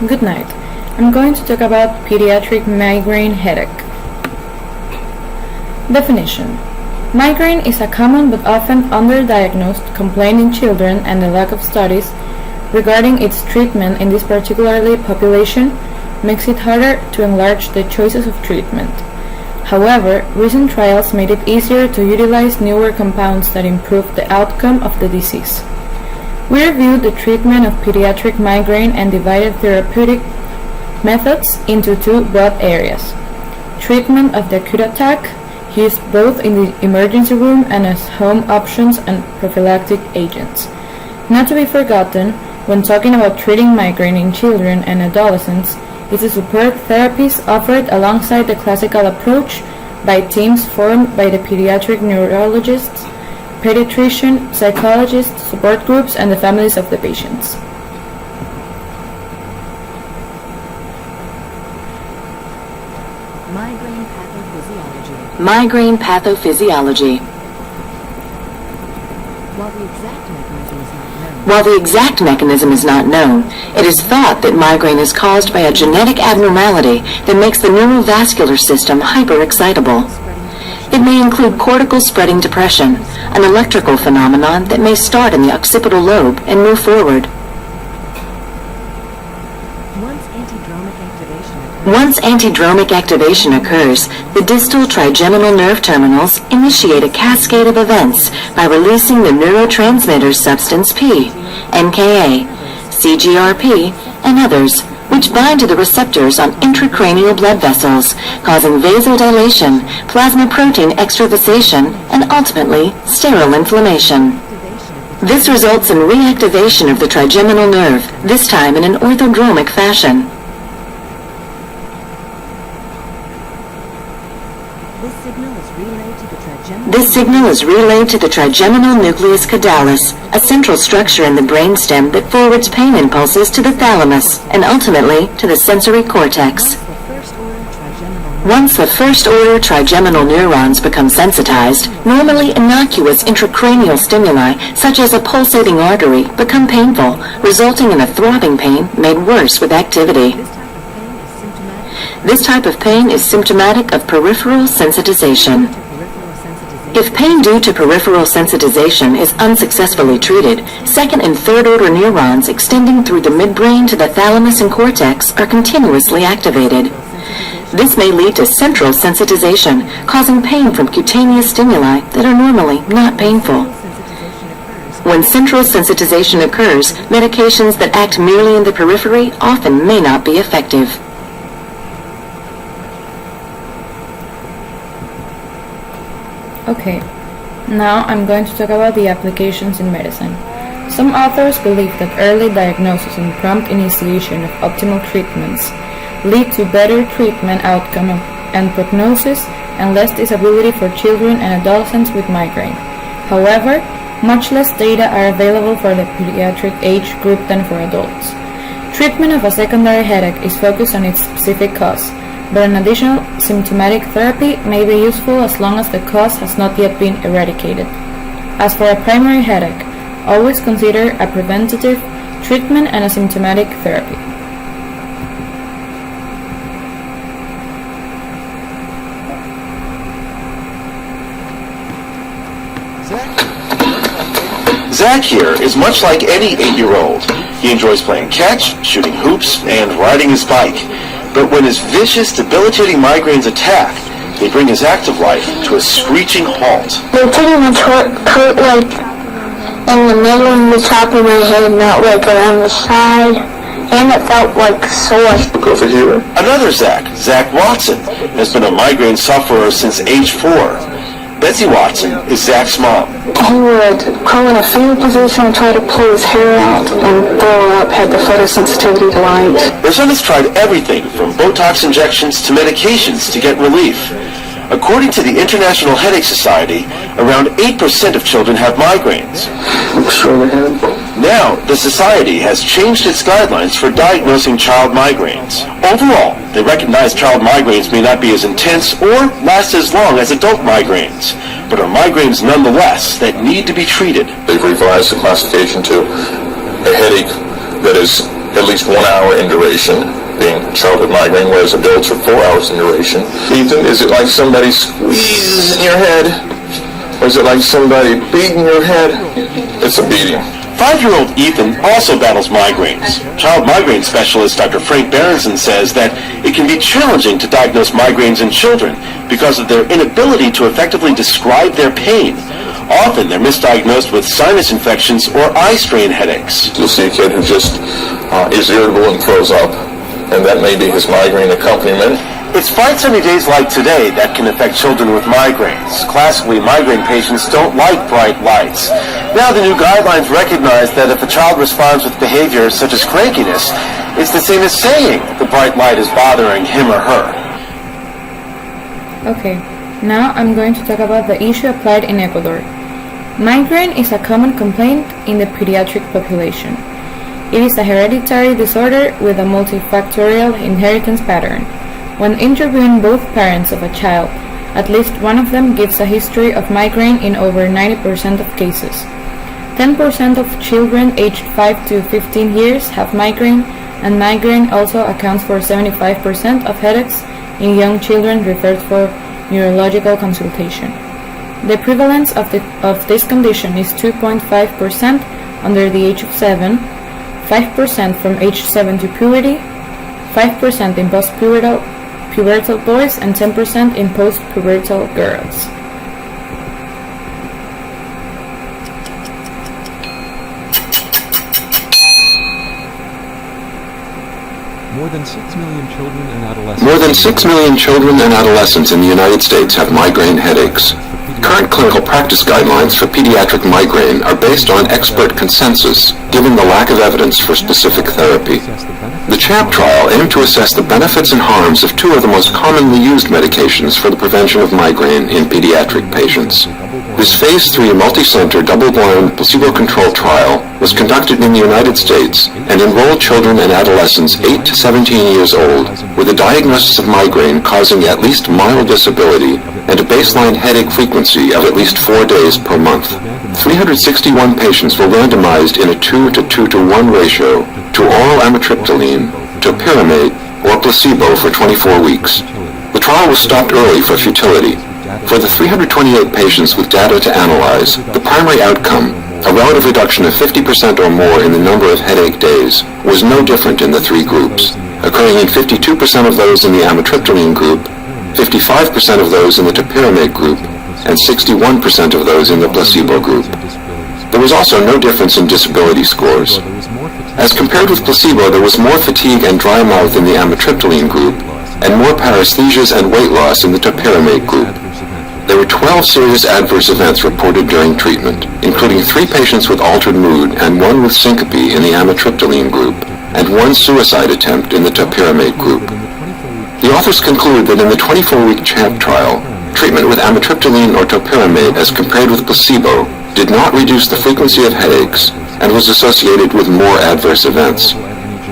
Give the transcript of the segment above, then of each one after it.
Good night. I'm going to talk about pediatric migraine headache. Definition. Migraine is a common but often underdiagnosed complaint in children, and the lack of studies regarding its treatment in this particular population makes it harder to enlarge the choices of treatment. However, recent trials made it easier to utilize newer compounds that improve the outcome of the disease. We reviewed the treatment of pediatric migraine and divided therapeutic methods into two broad areas. Treatment of the acute attack, used both in the emergency room and as home options, and prophylactic agents. Not to be forgotten, when talking about treating migraine in children and adolescents, is the support therapies offered alongside the classical approach by teams formed by the pediatric neurologists, pediatrician, psychologists, support groups, and the families of the patients. Migraine pathophysiology. While the exact mechanism is not known, it is thought that migraine is caused by a genetic abnormality that makes the neurovascular system hyperexcitable. It may include cortical spreading depression, an electrical phenomenon that may start in the occipital lobe and move forward. Once antidromic activation occurs, the distal trigeminal nerve terminals initiate a cascade of events by releasing the neurotransmitters substance P, NKA, CGRP, and others, which bind to the receptors on intracranial blood vessels, causing vasodilation, plasma protein extravasation, and ultimately sterile inflammation. This results in reactivation of the trigeminal nerve, this time in an orthodromic fashion. This signal is relayed to the trigeminal nucleus caudalis, a central structure in the brainstem that forwards pain impulses to the thalamus and ultimately to the sensory cortex. Once the first-order trigeminal neurons become sensitized, normally innocuous intracranial stimuli, such as a pulsating artery, become painful, resulting in a throbbing pain made worse with activity. This type of pain is symptomatic of peripheral sensitization. If pain due to peripheral sensitization is unsuccessfully treated, second and third-order neurons extending through the midbrain to the thalamus and cortex are continuously activated. This may lead to central sensitization, causing pain from cutaneous stimuli that are normally not painful. When central sensitization occurs, medications that act merely in the periphery often may not be effective. Okay, now I'm going to talk about the applications in medicine. Some authors believe that early diagnosis and prompt initiation of optimal treatments lead to better treatment outcome and prognosis and less disability for children and adolescents with migraine. However, much less data are available for the pediatric age group than for adults. Treatment of a secondary headache is focused on its specific cause, but an additional symptomatic therapy may be useful as long as the cause has not yet been eradicated. As for a primary headache, always consider a preventative treatment and a symptomatic therapy. Zach here is much like any 8-year-old. He enjoys playing catch, shooting hoops, and riding his bike. But when his vicious, debilitating migraines attack, they bring his active life to a screeching halt. They pretty much hurt like in the middle and the top of my head, not like around the side, and it felt like sore. Go for hero. Another Zach, Zach Watson, has been a migraine sufferer since age 4. Betsy Watson is Zach's mom. He would go in a fetal position and try to pull his hair out and throw up, had the photosensitivity to light. Their son has tried everything from Botox injections to medications to get relief. According to the International Headache Society, around 8% of children have migraines. I'm sure they have. Now, the society has changed its guidelines for diagnosing child migraines. Overall, they recognize child migraines may not be as intense or last as long as adult migraines, but are migraines nonetheless that need to be treated. They've revised the classification to a headache that is at least 1 hour in duration, being childhood migraine, whereas adults are 4 hours in duration. Ethan, is it like somebody squeezing your head? Or is it like somebody beating your head? It's a beating. 5-year-old Ethan also battles migraines. Child migraine specialist Dr. Frank Berenson says that it can be challenging to diagnose migraines in children because of their inability to effectively describe their pain. Often they're misdiagnosed with sinus infections or eye strain headaches. You'll see a kid who just is irritable and throws up, and that may be his migraine accompaniment. It's bright sunny days like today that can affect children with migraines. Classically, migraine patients don't like bright lights. Now the new guidelines recognize that if a child responds with behaviors such as crankiness, it's the same as saying the bright light is bothering him or her. Okay, now I'm going to talk about the issue applied in Ecuador. Migraine is a common complaint in the pediatric population. It is a hereditary disorder with a multifactorial inheritance pattern. When interviewing both parents of a child, at least one of them gives a history of migraine in over 90% of cases. 10% of children aged 5 to 15 years have migraine, and migraine also accounts for 75% of headaches in young children referred for neurological consultation. The prevalence of this condition is 2.5% under the age of 7, 5% from age 7 to puberty, 5% in post-pubertal boys, and 10% in post-pubertal girls. More than 6 million children and adolescents. More than 6 million children and adolescents in the United States have migraine headaches. Current clinical practice guidelines for pediatric migraine are based on expert consensus, given the lack of evidence for specific therapy. The CHAMP trial aimed to assess the benefits and harms of two of the most commonly used medications for the prevention of migraine in pediatric patients. This Phase 3 multi-center double-blind placebo-controlled trial was conducted in the United States and enrolled children and adolescents 8 to 17 years old with a diagnosis of migraine causing at least mild disability and a baseline headache frequency of at least 4 days per month. 361 patients were randomized in a 2:2:1 ratio to oral amitriptyline, topiramate, or placebo for 24 weeks. The trial was stopped early for futility. For the 328 patients with data to analyze, the primary outcome, a relative reduction of 50% or more in the number of headache days, was no different in the three groups, occurring in 52% of those in the amitriptyline group, 55% of those in the topiramate group, and 61% of those in the placebo group. There was also no difference in disability scores. As compared with placebo, there was more fatigue and dry mouth in the amitriptyline group, and more paresthesias and weight loss in the topiramate group. There were 12 serious adverse events reported during treatment, including 3 patients with altered mood and 1 with syncope in the amitriptyline group, and 1 suicide attempt in the topiramate group. The authors conclude that in the 24-week CHAMP trial, treatment with amitriptyline or topiramate as compared with placebo did not reduce the frequency of headaches and was associated with more adverse events.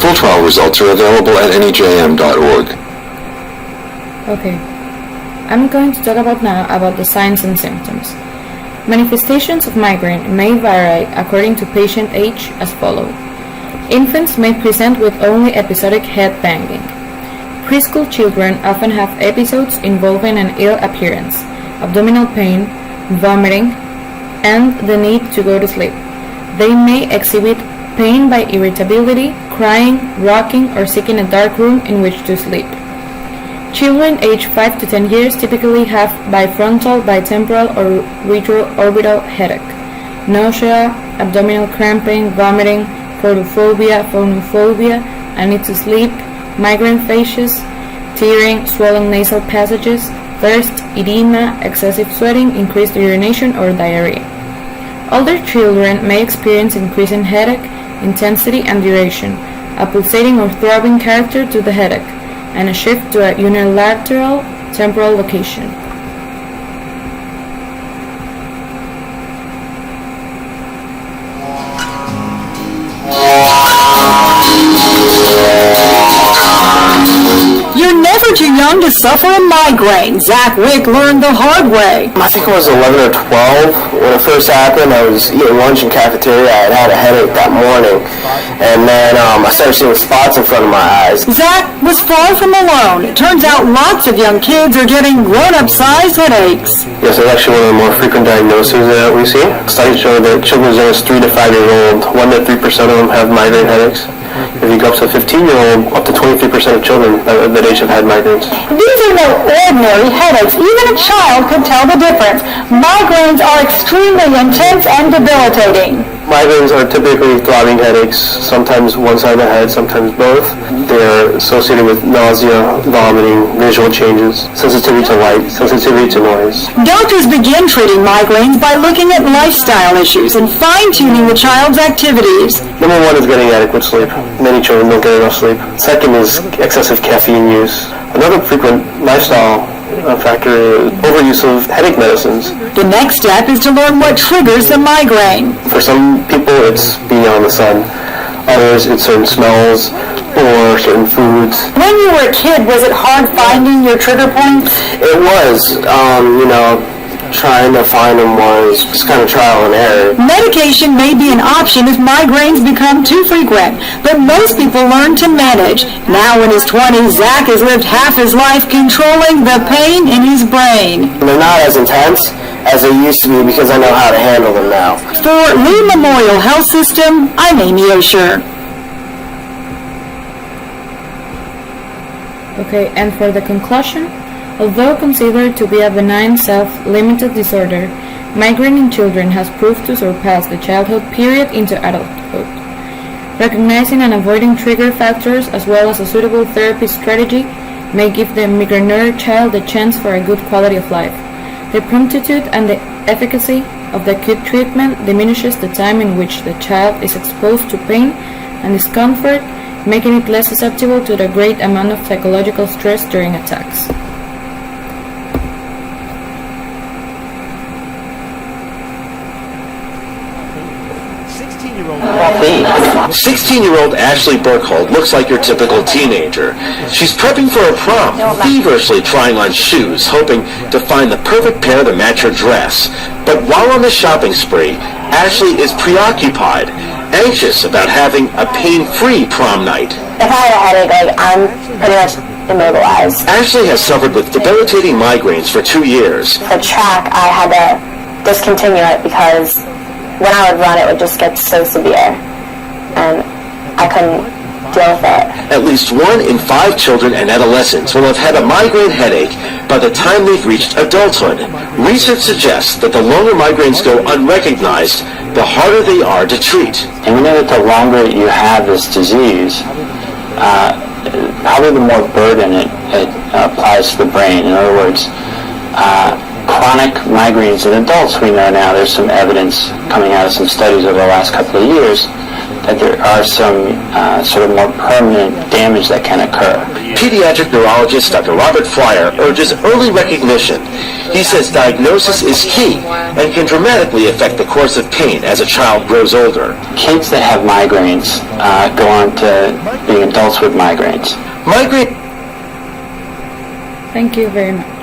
Full trial results are available at nejm.org. Okay, I'm going to talk about the signs and symptoms. Manifestations of migraine may vary according to patient age as follows. Infants may present with only episodic head banging. Preschool children often have episodes involving an ill appearance, abdominal pain, vomiting, and the need to go to sleep. They may exhibit pain by irritability, crying, rocking, or seeking a dark room in which to sleep. Children aged 5 to 10 years typically have bifrontal, bitemporal, or retroorbital headache, nausea, abdominal cramping, vomiting, photophobia, phonophobia, a need to sleep, migraine fascias, tearing, swollen nasal passages, thirst, edema, excessive sweating, increased urination, or diarrhea. Older children may experience increasing headache, intensity, and duration, a pulsating or throbbing character to the headache, and a shift to a unilateral temporal location. You're never too young young to suffer a migraine. Zach Wick learned the hard way. I think I was 11 or 12 when it first happened. I was eating lunch in cafeteria. I had a headache that morning, and then I started seeing spots in front of my eyes. Zach was far from alone. It turns out lots of young kids are getting grown-up-sized headaches. Yes, it's actually one of the more frequent diagnoses that we see. Studies show that children as young as 3 to 5 years old, 1 to 3% of them have migraine headaches. If you go up to a 15-year-old, up to 23% of children at that age have had migraines. These are no ordinary headaches. Even a child could tell the difference. Migraines are extremely intense and debilitating. Migraines are typically throbbing headaches, sometimes one side of the head, sometimes both. They're associated with nausea, vomiting, visual changes, sensitivity to light, sensitivity to noise. Doctors begin treating migraines by looking at lifestyle issues and fine-tuning the child's activities. Number one is getting adequate sleep. Many children don't get enough sleep. Second is excessive caffeine use. Another frequent lifestyle factor is overuse of headache medicines. The next step is to learn what triggers the migraine. For some people, it's being out in the sun. Others, it's certain smells or certain foods. When you were a kid, was it hard finding your trigger points? It was, trying to find them was just kind of trial and error. Medication may be an option if migraines become too frequent, but most people learn to manage. Now in his 20s, Zach has lived half his life controlling the pain in his brain. They're not as intense as they used to be because I know how to handle them now. For Lee Memorial Health System, I'm Amy Osher. Okay, and for the conclusion, although considered to be a benign self-limited disorder, migraine in children has proved to surpass the childhood period into adulthood. Recognizing and avoiding trigger factors as well as a suitable therapy strategy may give the migraineur child a chance for a good quality of life. The promptitude and the efficacy of the acute treatment diminishes the time in which the child is exposed to pain and discomfort, making it less susceptible to the great amount of psychological stress during attacks. 16-year-old Ashley Burkhold looks like your typical teenager. She's prepping for her prom, feverishly trying on shoes, hoping to find the perfect pair to match her dress. But while on the shopping spree, Ashley is preoccupied, anxious about having a pain-free prom night. If I had a headache, I'm pretty much immobilized. Ashley has suffered with debilitating migraines for 2 years. For track, I had to discontinue it because when I would run, it would just get so severe, and I couldn't deal with it. At least 1 in 5 children and adolescents will have had a migraine headache by the time they've reached adulthood. Research suggests that the longer migraines go unrecognized, the harder they are to treat. And we know that the longer you have this disease, probably the more burden it applies to the brain. In other words, chronic migraines in adults, we know now there's some evidence coming out of some studies over the last couple of years that there are some sort of more permanent damage that can occur. Pediatric neurologist Dr. Robert Fryer urges early recognition. He says diagnosis is key and can dramatically affect the course of pain as a child grows older. Kids that have migraines go on to being adults with migraines. Migraine. Thank you very much.